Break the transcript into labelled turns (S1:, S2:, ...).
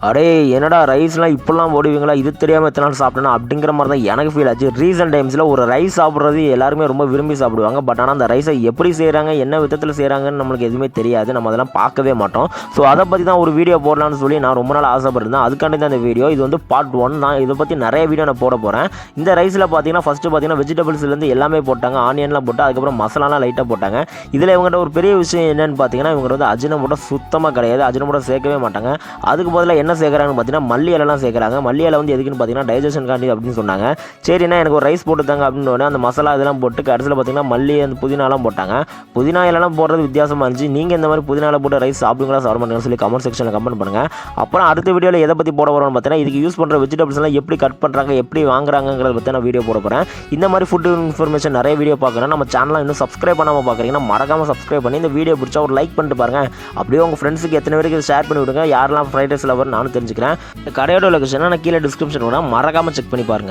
S1: அடே என்னடா ரைஸ்லாம் இப்படிலாம் போடுவீங்களா, இது தெரியாமல் எத்தனை நாள் சாப்பிட்டேன்னா அப்படிங்கிற மாதிரி தான் எனக்கு ஃபீல் ஆச்சு. ரீசெண்ட் டைம்ஸில் ஒரு ரைஸ் சாப்பிட்றது எல்லாருமே ரொம்ப விரும்பி சாப்பிடுவாங்க. பட் ஆனால் அந்த ரைஸை எப்படி செய்கிறாங்க, என்ன விதத்தில் செய்கிறாங்கன்னு நம்மளுக்கு எதுவுமே தெரியாது. நம்ம அதெல்லாம் பார்க்கவே மாட்டோம். ஸோ அதை பற்றி தான் ஒரு வீடியோ போடலான்னு சொல்லி நான் ரொம்ப நாள் ஆசைப்பட்டிருந்தேன். அதுக்காண்டி தான் இந்த வீடியோ. இது வந்து பார்ட் 1 தான். இதை பற்றி நிறைய வீடியோ நான் போட போகிறேன். இந்த ரைஸில் பார்த்தீங்கன்னா ஃபஸ்ட்டு பார்த்தீங்கன்னா வெஜிடபிள்ஸ்லேருந்து எல்லாமே போட்டாங்க. ஆனியன்லாம் போட்டு அதுக்கப்புறம் மசாலாலாம் லைட்டாக போட்டாங்க. இதில் இவங்ககிட்ட ஒரு பெரிய விஷயம் என்னென்னு பார்த்தீங்கன்னா, இவங்க வந்து அஜினமோட்டோ சுத்தமாக கிடையாது. அஜினமோட்டோ சேர்க்கவே மாட்டாங்க. அதுக்கு பதிலாக என்ன சேர்க்குறாங்கன்னு பார்த்தீங்கன்னா மல்லி இலைலாம் சேர்க்குறாங்க. மல்லி இலை வந்து எதுக்குன்னு பார்த்தீங்கன்னா டைஜஷனுக்காண்டி அப்படின்னு சொன்னாங்க. சரிண்ணா எனக்கு ஒரு ரைஸ் போட்டு தாங்க அப்படின்னு அந்த மசாலா இதெல்லாம் போட்டு கடைசியில் பார்த்தீங்கன்னா மல்லி அந்த புதினாலாம் போட்டாங்க. புதினா இலைலாம் போடுறது வித்தியாசமாக இருந்துச்சு. நீங்கள் இந்த மாதிரி புதினா இலை போட்டு ரைஸ் சாப்பிடுங்களா சாப்பிட மாட்டேங்கன்னு சொல்லி கமெண்ட் செக்ஷனில் கமெண்ட் பண்ணுங்கள். அப்புறம் அடுத்த வீடியோவில் எதை பற்றி போட போகிறோம்னு பார்த்தீங்கன்னா, இதுக்கு யூஸ் பண்ணுற வெஜிடபிள்ஸ்லாம் எப்படி கட் பண்ணுறாங்க, எப்படி வாங்குறாங்கிறத பற்றி நான் வீடியோ போட போகிறேன். இந்த மாதிரி ஃபுட் இன்ஃபர்மேஷன் நிறைய வீடியோ பார்க்குறேன். நம்ம சேனலை இன்னும் சப்ஸ்கிரைப் பண்ணாமல் பார்க்குறீங்கன்னா மறக்காமல் சப்ஸ்கிரைப் பண்ணி இந்த வீடியோ பிடிச்சா ஒரு லைக் பண்ணிட்டு பாருங்கள். அப்படியே உங்கள் ஃப்ரெண்ட்ஸுக்கு எத்தனை பேருக்கு ஷேர் பண்ணி விடுங்க. யாரெல்லாம் ஃப்ரைட் ரைஸ் லவர் நானும் தெரிஞ்சுக்கிறேன். கடையோட லொகேஷனை நான் கீழே டிஸ்கிரிப்ஷன் கூட மறக்காமல் செக் பண்ணி பாருங்கள்.